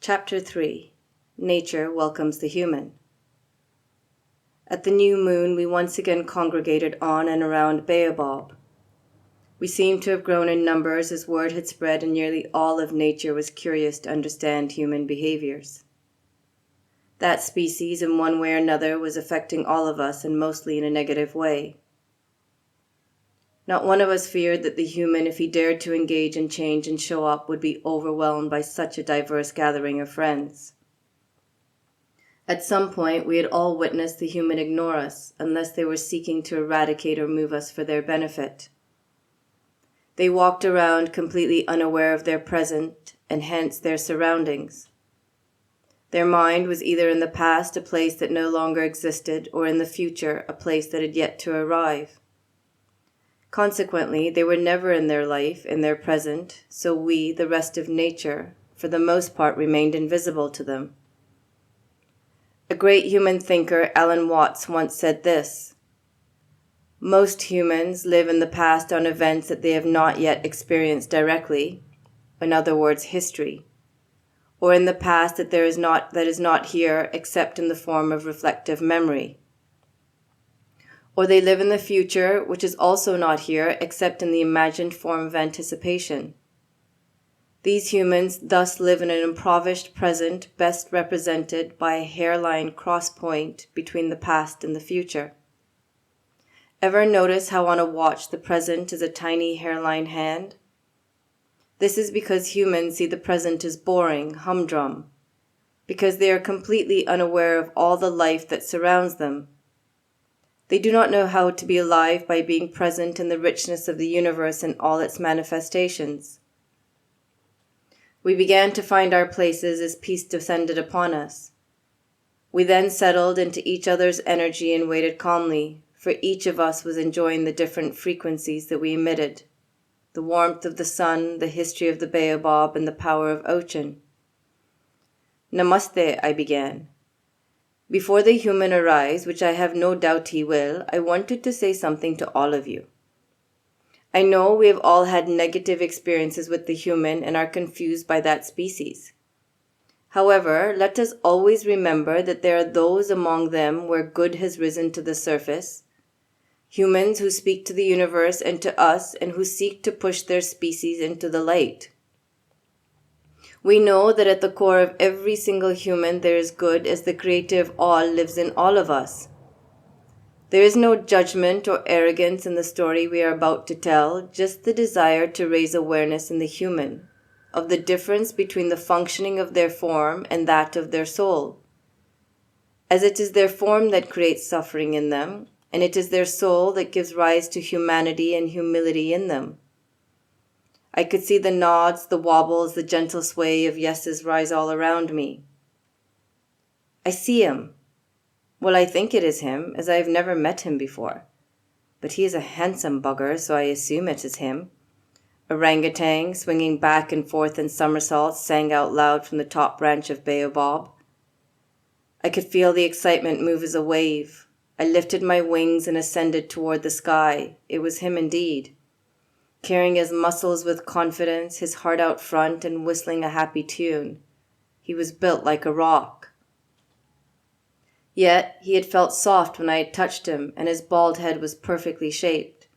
Chapter 3 Nature Welcomes the Human. At the new moon, we once again congregated on and around Baobab. We seemed to have grown in numbers as word had spread and nearly all of nature was curious to understand human behaviors. That species, in one way or another, was affecting all of us and mostly in a negative way. Not one of us feared that the human, if he dared to engage and change and show up, would be overwhelmed by such a diverse gathering of friends. At some point, we had all witnessed the human ignore us, unless they were seeking to eradicate or move us for their benefit. They walked around completely unaware of their present, and hence their surroundings. Their mind was either in the past, a place that no longer existed, or in the future, a place that had yet to arrive. Consequently, they were never in their life, in their present, so we, the rest of nature, for the most part remained invisible to them. A great human thinker, Alan Watts, once said this: "Most humans live in the past on events that they have not yet experienced directly, in other words, history, or in the past that is not here except in the form of reflective memory. Or they live in the future, which is also not here except in the imagined form of anticipation. These humans thus live in an impoverished present best represented by a hairline cross point between the past and the future. Ever notice how on a watch the present is a tiny hairline hand? This is because humans see the present as boring, humdrum, because they are completely unaware of all the life that surrounds them. They do not know how to be alive by being present in the richness of the universe and all its manifestations. We began to find our places as peace descended upon us. We then settled into each other's energy and waited calmly, for each of us was enjoying the different frequencies that we emitted, the warmth of the sun, the history of the baobab, and the power of Ochin. "Namaste," I began. "Before the human arrives, which I have no doubt he will, I wanted to say something to all of you. I know we have all had negative experiences with the human and are confused by that species. However, let us always remember that there are those among them where good has risen to the surface, humans who speak to the universe and to us and who seek to push their species into the light. We know that at the core of every single human there is good, as the creator of all lives in all of us. There is no judgment or arrogance in the story we are about to tell, just the desire to raise awareness in the human, of the difference between the functioning of their form and that of their soul. As it is their form that creates suffering in them, and it is their soul that gives rise to humanity and humility in them." I could see the nods, the wobbles, the gentle sway of yeses rise all around me. "I see him. Well, I think it is him, as I have never met him before. But he is a handsome bugger, so I assume it is him." Orangutan, swinging back and forth in somersaults, sang out loud from the top branch of Baobab. I could feel the excitement move as a wave. I lifted my wings and ascended toward the sky. It was him indeed, carrying his muscles with confidence, his heart out front, and whistling a happy tune. He was built like a rock. Yet he had felt soft when I had touched him, and his bald head was perfectly shaped.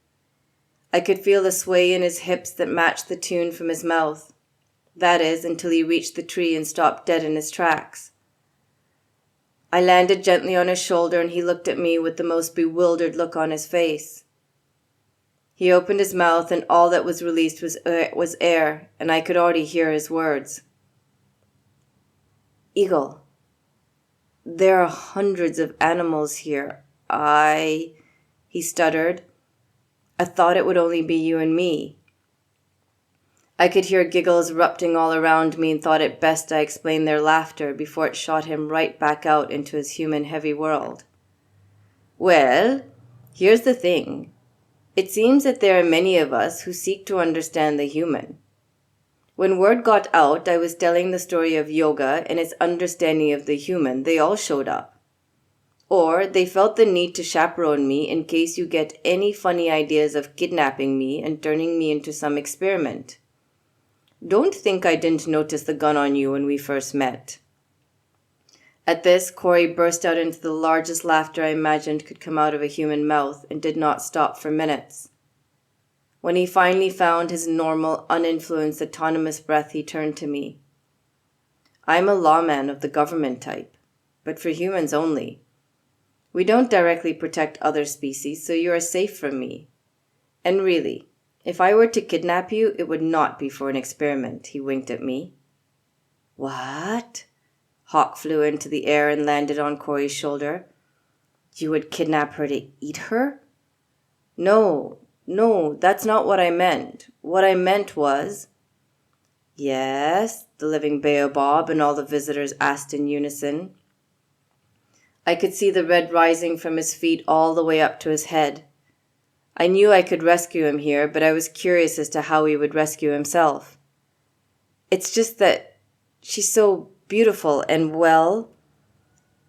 I could feel the sway in his hips that matched the tune from his mouth. That is, until he reached the tree and stopped dead in his tracks. I landed gently on his shoulder, and he looked at me with the most bewildered look on his face. He opened his mouth, and all that was released was air, and I could already hear his words. "Eagle, there are hundreds of animals here. He stuttered. "I thought it would only be you and me." I could hear giggles erupting all around me and thought it best I explained their laughter before it shot him right back out into his human heavy world. "Well, here's the thing. It seems that there are many of us who seek to understand the human. When word got out I was telling the story of yoga and its understanding of the human, they all showed up. Or they felt the need to chaperone me in case you get any funny ideas of kidnapping me and turning me into some experiment. Don't think I didn't notice the gun on you when we first met." At this, Corey burst out into the largest laughter I imagined could come out of a human mouth and did not stop for minutes. When he finally found his normal, uninfluenced, autonomous breath, he turned to me. "I'm a lawman of the government type, but for humans only. We don't directly protect other species, so you are safe from me. And really, if I were to kidnap you, it would not be for an experiment," he winked at me. "What?" Hawk flew into the air and landed on Corey's shoulder. "You would kidnap her to eat her?" No, that's not what I meant. What I meant was..." "Yes?" the living baobab and all the visitors asked in unison. I could see the red rising from his feet all the way up to his head. I knew I could rescue him here, but I was curious as to how he would rescue himself. "It's just that she's so beautiful and well..."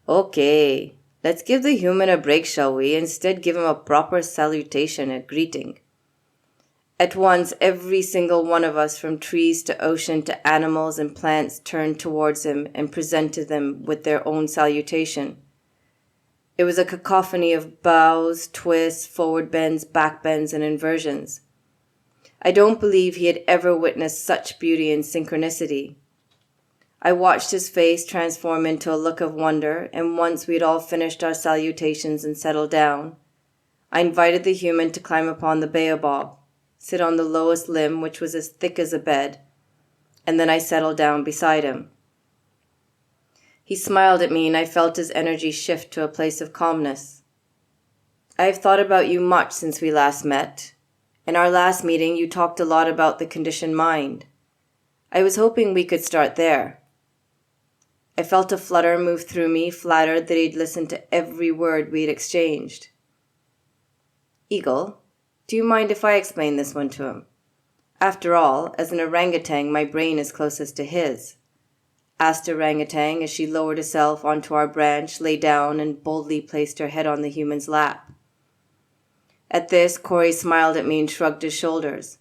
"Okay, let's give the human a break, shall we? Instead, give him a proper salutation, a greeting." At once, every single one of us, from trees to ocean to animals and plants, turned towards him and presented them with their own salutation. It was a cacophony of bows, twists, forward bends, back bends, and inversions. I don't believe he had ever witnessed such beauty and synchronicity. I watched his face transform into a look of wonder, and once we had all finished our salutations and settled down, I invited the human to climb upon the baobab, sit on the lowest limb, which was as thick as a bed, and then I settled down beside him. He smiled at me, and I felt his energy shift to a place of calmness. "I have thought about you much since we last met. In our last meeting, you talked a lot about the conditioned mind. I was hoping we could start there." I felt a flutter move through me, flattered that he'd listened to every word we'd exchanged. "Eagle, do you mind if I explain this one to him? After all, as an orangutan, my brain is closest to his," asked Orangutan as she lowered herself onto our branch, lay down, and boldly placed her head on the human's lap. At this, Corey smiled at me and shrugged his shoulders.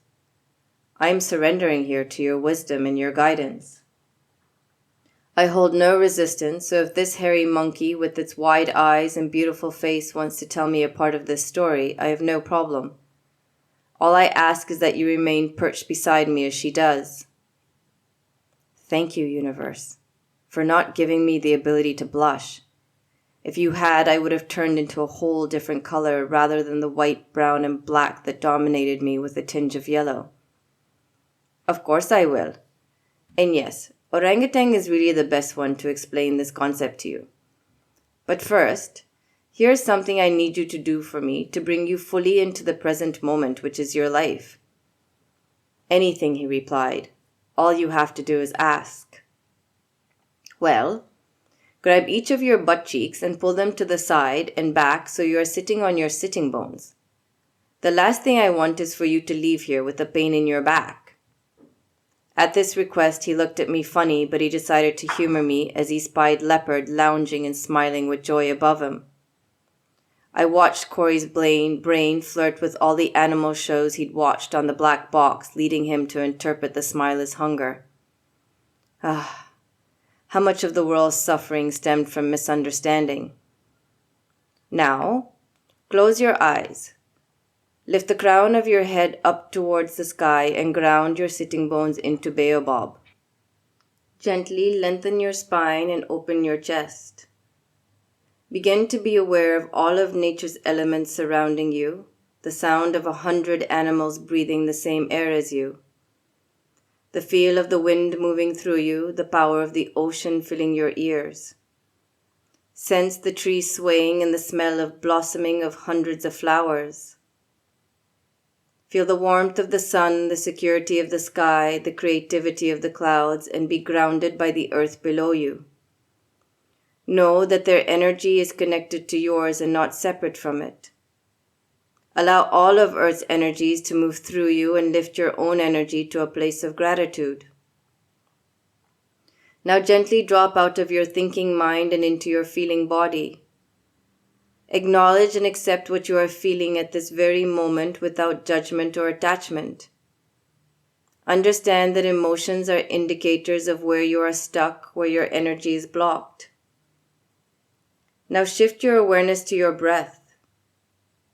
"I am surrendering here to your wisdom and your guidance. I hold no resistance, so if this hairy monkey with its wide eyes and beautiful face wants to tell me a part of this story, I have no problem. All I ask is that you remain perched beside me as she does." Thank you, universe, for not giving me the ability to blush. If you had, I would have turned into a whole different color rather than the white, brown, and black that dominated me with a tinge of yellow. "Of course I will. And yes, orangutan is really the best one to explain this concept to you. But first, here's something I need you to do for me to bring you fully into the present moment, which is your life." "Anything," he replied. "All you have to do is ask." "Well, grab each of your butt cheeks and pull them to the side and back so you are sitting on your sitting bones. The last thing I want is for you to leave here with a pain in your back." At this request, he looked at me funny, but he decided to humor me as he spied Leopard lounging and smiling with joy above him. I watched Corey's brain flirt with all the animal shows he'd watched on the black box, leading him to interpret the smile as hunger. How much of the world's suffering stemmed from misunderstanding. Now, close your eyes. Lift the crown of your head up towards the sky and ground your sitting bones into baobab. Gently lengthen your spine and open your chest. Begin to be aware of all of nature's elements surrounding you, the sound of 100 animals breathing the same air as you, the feel of the wind moving through you, the power of the ocean filling your ears. Sense the trees swaying and the smell of blossoming of hundreds of flowers. Feel the warmth of the sun, the security of the sky, the creativity of the clouds, and be grounded by the earth below you. Know that their energy is connected to yours and not separate from it. Allow all of Earth's energies to move through you and lift your own energy to a place of gratitude. Now gently drop out of your thinking mind and into your feeling body. Acknowledge and accept what you are feeling at this very moment without judgment or attachment. Understand that emotions are indicators of where you are stuck, where your energy is blocked. Now shift your awareness to your breath.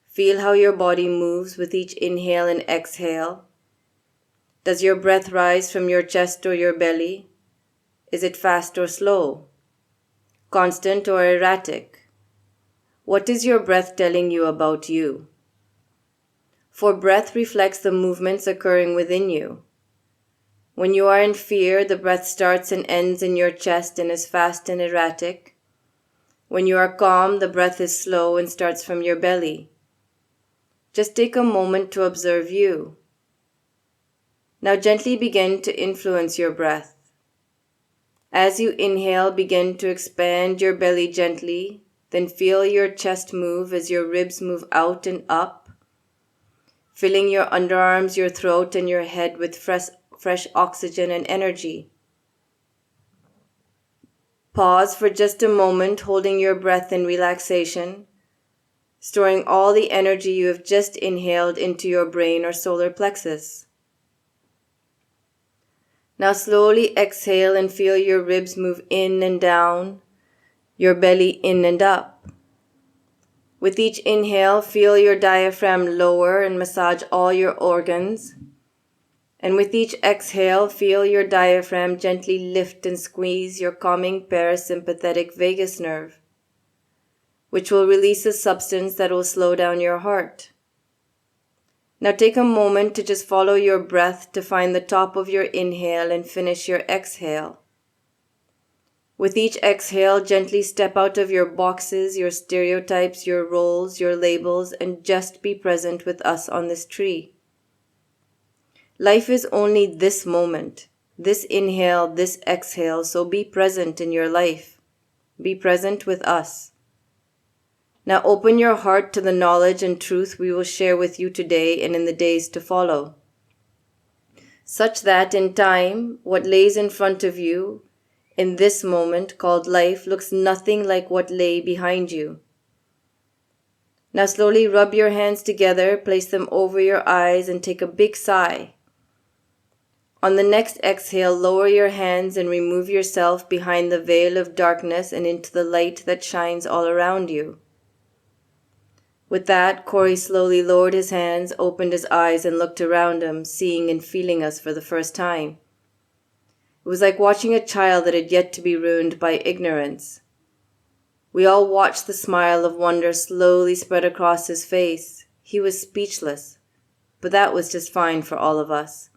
Feel how your body moves with each inhale and exhale. Does your breath rise from your chest or your belly? Is it fast or slow? Constant or erratic? What is your breath telling you about you? For breath reflects the movements occurring within you. When you are in fear, the breath starts and ends in your chest and is fast and erratic. When you are calm, the breath is slow and starts from your belly. Just take a moment to observe you. Now gently begin to influence your breath. As you inhale, begin to expand your belly gently, then feel your chest move as your ribs move out and up, filling your underarms, your throat, and your head with fresh oxygen and energy. Pause for just a moment, holding your breath in relaxation, storing all the energy you have just inhaled into your brain or solar plexus. Now slowly exhale and feel your ribs move in and down, your belly in and up. With each inhale, feel your diaphragm lower and massage all your organs. And with each exhale, feel your diaphragm gently lift and squeeze your calming parasympathetic vagus nerve, which will release a substance that will slow down your heart. Now take a moment to just follow your breath to find the top of your inhale and finish your exhale. With each exhale, gently step out of your boxes, your stereotypes, your roles, your labels, and just be present with us on this tree. Life is only this moment, this inhale, this exhale, so be present in your life. Be present with us. Now open your heart to the knowledge and truth we will share with you today and in the days to follow, such that in time, what lays in front of you in this moment called life looks nothing like what lay behind you. Now slowly rub your hands together, place them over your eyes, and take a big sigh. On the next exhale, lower your hands and remove yourself behind the veil of darkness and into the light that shines all around you. With that, Corey slowly lowered his hands, opened his eyes, and looked around him, seeing and feeling us for the first time. It was like watching a child that had yet to be ruined by ignorance. We all watched the smile of wonder slowly spread across his face. He was speechless, but that was just fine for all of us.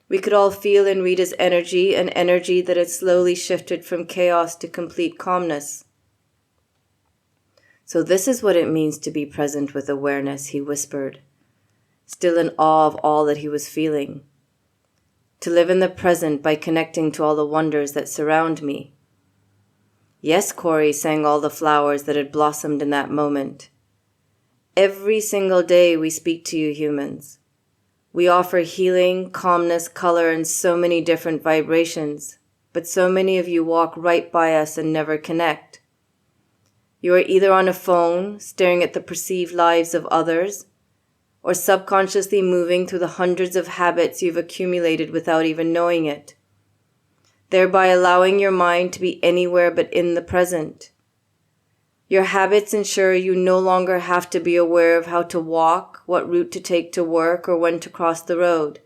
We could all feel and read his energy, an energy that had slowly shifted from chaos to complete calmness. So this is what it means to be present with awareness, he whispered, still in awe of all that he was feeling. To live in the present by connecting to all the wonders that surround me. Yes, Corey, sang all the flowers that had blossomed in that moment. Every single day we speak to you humans. We offer healing, calmness, color, and so many different vibrations, but so many of you walk right by us and never connect. You are either on a phone, staring at the perceived lives of others, or subconsciously moving through the hundreds of habits you've accumulated without even knowing it, thereby allowing your mind to be anywhere but in the present. Your habits ensure you no longer have to be aware of how to walk, what route to take to work, or when to cross the road.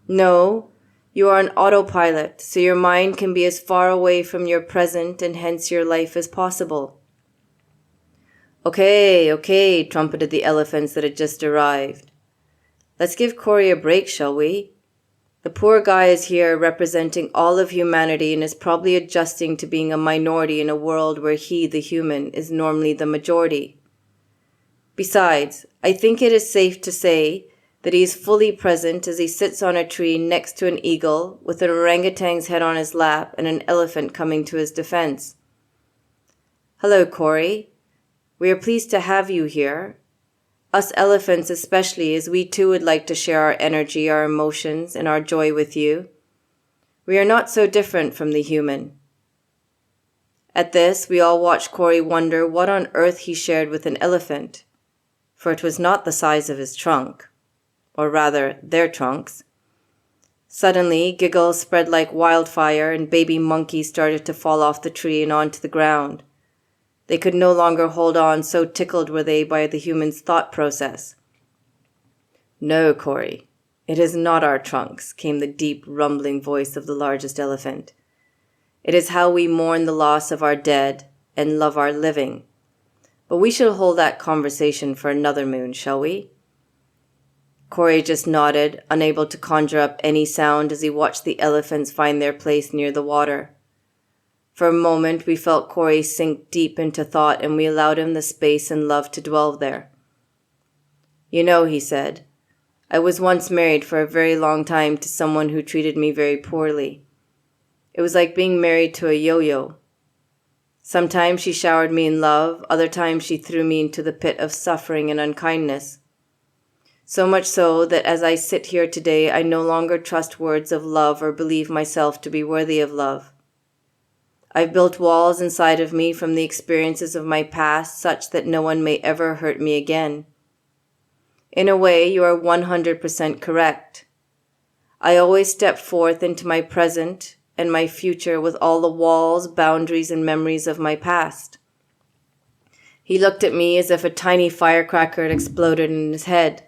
No, you are an autopilot, so your mind can be as far away from your present and hence your life as possible. Okay, trumpeted the elephants that had just arrived. Let's give Corey a break, shall we? The poor guy is here representing all of humanity and is probably adjusting to being a minority in a world where he, the human, is normally the majority. Besides, I think it is safe to say that he is fully present as he sits on a tree next to an eagle with an orangutan's head on his lap and an elephant coming to his defense. Hello, Corey. We are pleased to have you here. Us elephants especially, as we too would like to share our energy, our emotions, and our joy with you. We are not so different from the human. At this, we all watched Corey wonder what on earth he shared with an elephant, for it was not the size of his trunk, or rather, their trunks. Suddenly, giggles spread like wildfire and baby monkeys started to fall off the tree and onto the ground. They could no longer hold on, so tickled were they by the human's thought process. "No, Corey, it is not our trunks," came the deep, rumbling voice of the largest elephant. "It is how we mourn the loss of our dead and love our living. But we shall hold that conversation for another moon, shall we?" Corey just nodded, unable to conjure up any sound as he watched the elephants find their place near the water. For a moment, we felt Corey sink deep into thought, and we allowed him the space and love to dwell there. "You know," he said, "I was once married for a very long time to someone who treated me very poorly. It was like being married to a yo-yo. Sometimes she showered me in love, other times she threw me into the pit of suffering and unkindness. So much so that as I sit here today, I no longer trust words of love or believe myself to be worthy of love. I've built walls inside of me from the experiences of my past such that no one may ever hurt me again. In a way, you are 100% correct. I always step forth into my present and my future with all the walls, boundaries, and memories of my past." He looked at me as if a tiny firecracker had exploded in his head.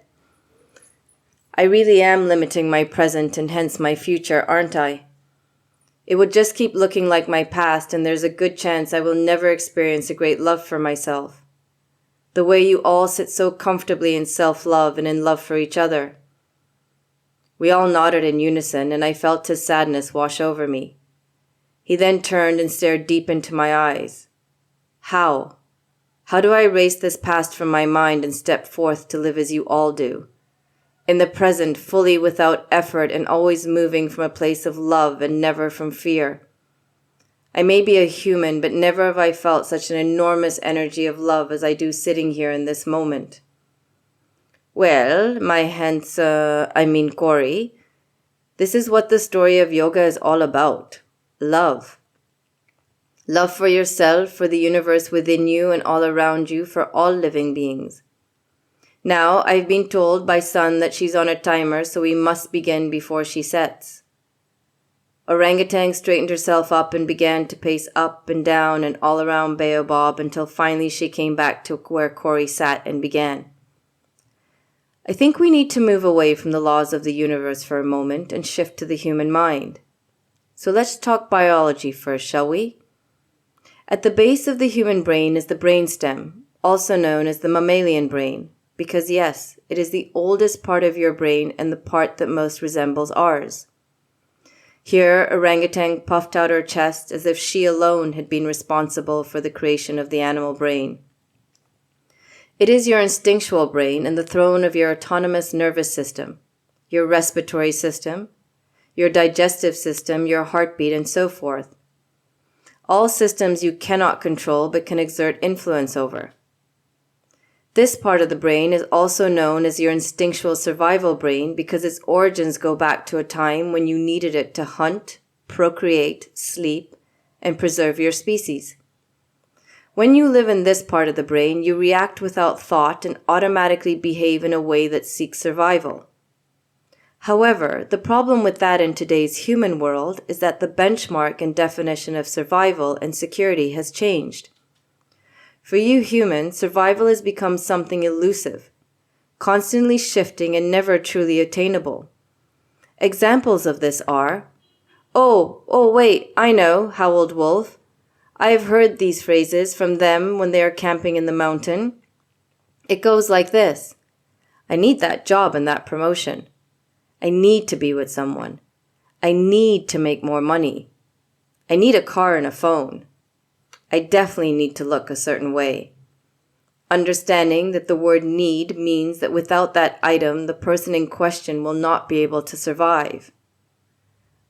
"I really am limiting my present and hence my future, aren't I? It would just keep looking like my past, and there's a good chance I will never experience a great love for myself. The way you all sit so comfortably in self-love and in love for each other." We all nodded in unison, and I felt his sadness wash over me. He then turned and stared deep into my eyes. How? How do I erase this past from my mind and step forth to live as you all do? In the present, fully without effort and always moving from a place of love and never from fear. I may be a human, but never have I felt such an enormous energy of love as I do sitting here in this moment. "Well, my Corey, this is what the story of yoga is all about. Love. Love for yourself, for the universe within you and all around you, for all living beings. Now, I've been told by Sun that she's on a timer, so we must begin before she sets." Orangutan straightened herself up and began to pace up and down and all around Baobab until finally she came back to where Corey sat and began. "I think we need to move away from the laws of the universe for a moment and shift to the human mind. So let's talk biology first, shall we? At the base of the human brain is the brainstem, also known as the mammalian brain, because yes, it is the oldest part of your brain and the part that most resembles ours. Here, orangutan puffed out her chest as if she alone had been responsible for the creation of the animal brain. It is your instinctual brain and the throne of your autonomous nervous system, your respiratory system, your digestive system, your heartbeat, and so forth. All systems you cannot control but can exert influence over. This part of the brain is also known as your instinctual survival brain because its origins go back to a time when you needed it to hunt, procreate, sleep, and preserve your species. When you live in this part of the brain, you react without thought and automatically behave in a way that seeks survival. However, the problem with that in today's human world is that the benchmark and definition of survival and security has changed. For you humans, survival has become something elusive, constantly shifting and never truly attainable. Examples of this are, wait, I know, howled Wolf. I have heard these phrases from them when they are camping in the mountain. It goes like this: I need that job and that promotion. I need to be with someone. I need to make more money. I need a car and a phone. I definitely need to look a certain way. Understanding that the word need means that without that item, the person in question will not be able to survive.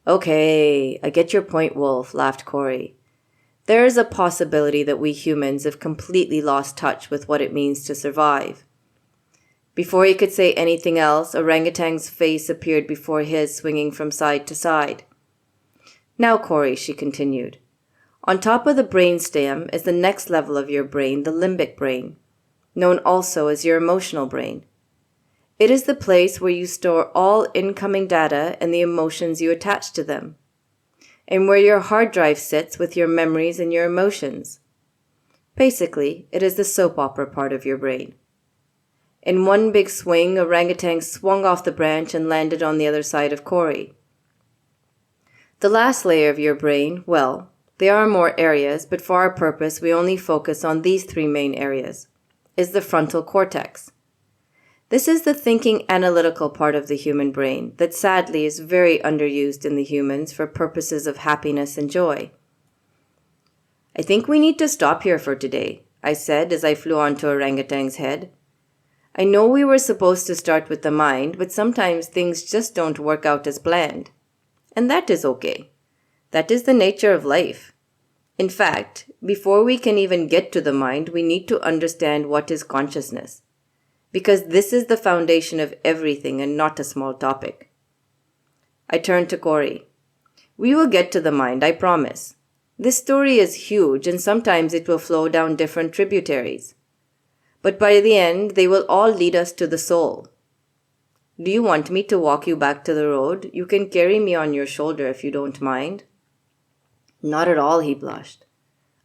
Okay, I get your point, Wolf, laughed Corey. There is a possibility that we humans have completely lost touch with what it means to survive. Before he could say anything else, Orangutan's face appeared before his, swinging from side to side. Now, Corey, she continued, on top of the brainstem is the next level of your brain, the limbic brain, known also as your emotional brain. It is the place where you store all incoming data and the emotions you attach to them, and where your hard drive sits with your memories and your emotions. Basically, it is the soap opera part of your brain. In one big swing, orangutan swung off the branch and landed on the other side of Corey. The last layer of your brain, well, there are more areas, but for our purpose, we only focus on these three main areas, is the frontal cortex. This is the thinking analytical part of the human brain that sadly is very underused in the humans for purposes of happiness and joy. I think we need to stop here for today, I said as I flew onto orangutan's head. I know we were supposed to start with the mind, but sometimes things just don't work out as planned. And that is okay. That is the nature of life. In fact, before we can even get to the mind, we need to understand what is consciousness. Because this is the foundation of everything and not a small topic. I turned to Corey. We will get to the mind, I promise. This story is huge and sometimes it will flow down different tributaries. But by the end, they will all lead us to the soul. Do you want me to walk you back to the road? You can carry me on your shoulder if you don't mind. Not at all, he blushed.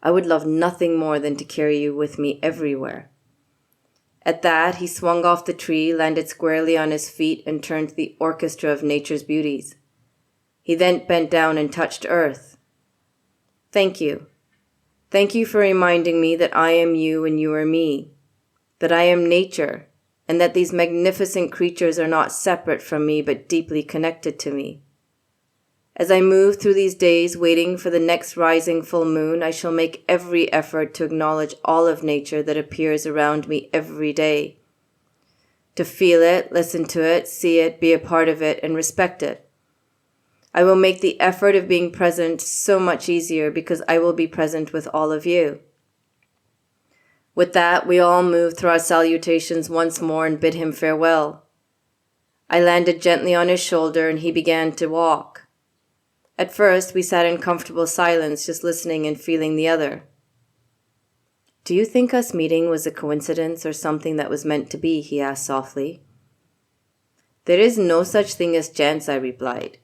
I would love nothing more than to carry you with me everywhere. At that, he swung off the tree, landed squarely on his feet, and turned to the orchestra of nature's beauties. He then bent down and touched earth. Thank you. Thank you for reminding me that I am you and you are me, that I am nature, and that these magnificent creatures are not separate from me but deeply connected to me. As I move through these days waiting for the next rising full moon, I shall make every effort to acknowledge all of nature that appears around me every day. To feel it, listen to it, see it, be a part of it, and respect it. I will make the effort of being present so much easier because I will be present with all of you. With that, we all moved through our salutations once more and bid him farewell. I landed gently on his shoulder and he began to walk. At first, we sat in comfortable silence, just listening and feeling the other. Do you think us meeting was a coincidence or something that was meant to be? He asked softly. There is no such thing as chance, I replied.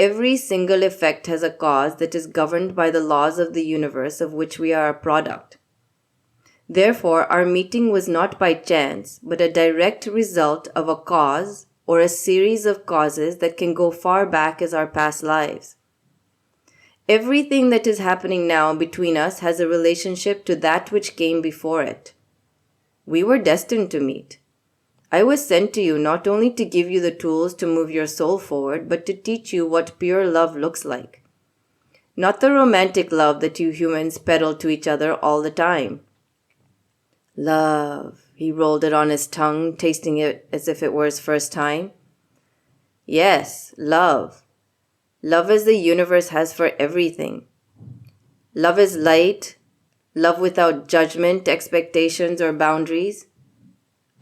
Every single effect has a cause that is governed by the laws of the universe of which we are a product. Therefore, our meeting was not by chance, but a direct result of a cause or a series of causes that can go far back as our past lives. Everything that is happening now between us has a relationship to that which came before it. We were destined to meet. I was sent to you not only to give you the tools to move your soul forward, but to teach you what pure love looks like. Not the romantic love that you humans peddle to each other all the time. Love. He rolled it on his tongue, tasting it as if it were his first time. Yes, love. Love as the universe has for everything. Love is light. Love without judgment, expectations, or boundaries.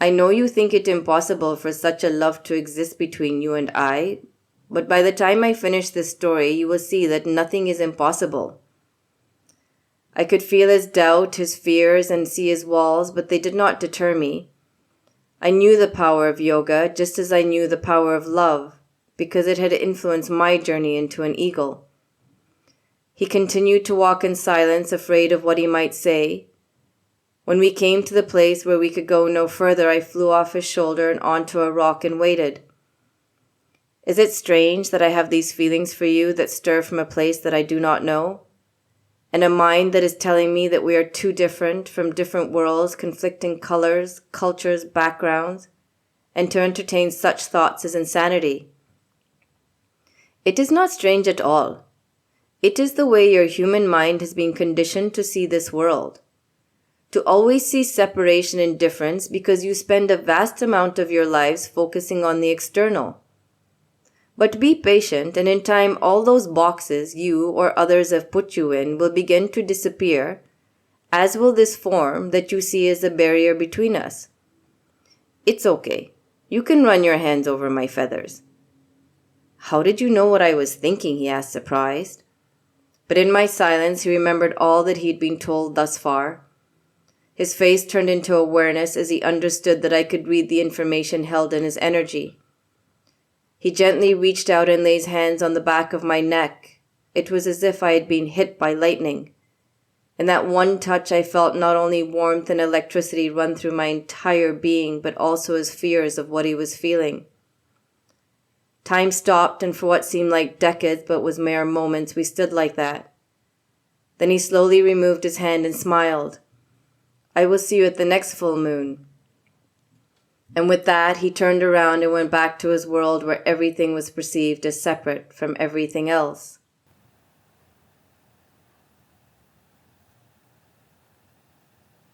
I know you think it impossible for such a love to exist between you and I, but by the time I finish this story, you will see that nothing is impossible. I could feel his doubt, his fears, and see his walls, but they did not deter me. I knew the power of yoga, just as I knew the power of love, because it had influenced my journey into an eagle. He continued to walk in silence, afraid of what he might say. When we came to the place where we could go no further, I flew off his shoulder and onto a rock and waited. Is it strange that I have these feelings for you that stir from a place that I do not know? And a mind that is telling me that we are too different, from different worlds, conflicting colors, cultures, backgrounds, and to entertain such thoughts is insanity. It is not strange at all. It is the way your human mind has been conditioned to see this world. To always see separation and difference because you spend a vast amount of your lives focusing on the external. But be patient, and in time all those boxes you or others have put you in will begin to disappear, as will this form that you see as a barrier between us. It's okay. You can run your hands over my feathers. How did you know what I was thinking? He asked, surprised. But in my silence, he remembered all that he'd been told thus far. His face turned into awareness as he understood that I could read the information held in his energy. He gently reached out and laid his hands on the back of my neck. It was as if I had been hit by lightning. In that one touch, I felt not only warmth and electricity run through my entire being, but also his fears of what he was feeling. Time stopped, and for what seemed like decades but was mere moments, we stood like that. Then he slowly removed his hand and smiled. "I will see you at the next full moon." And with that, he turned around and went back to his world where everything was perceived as separate from everything else.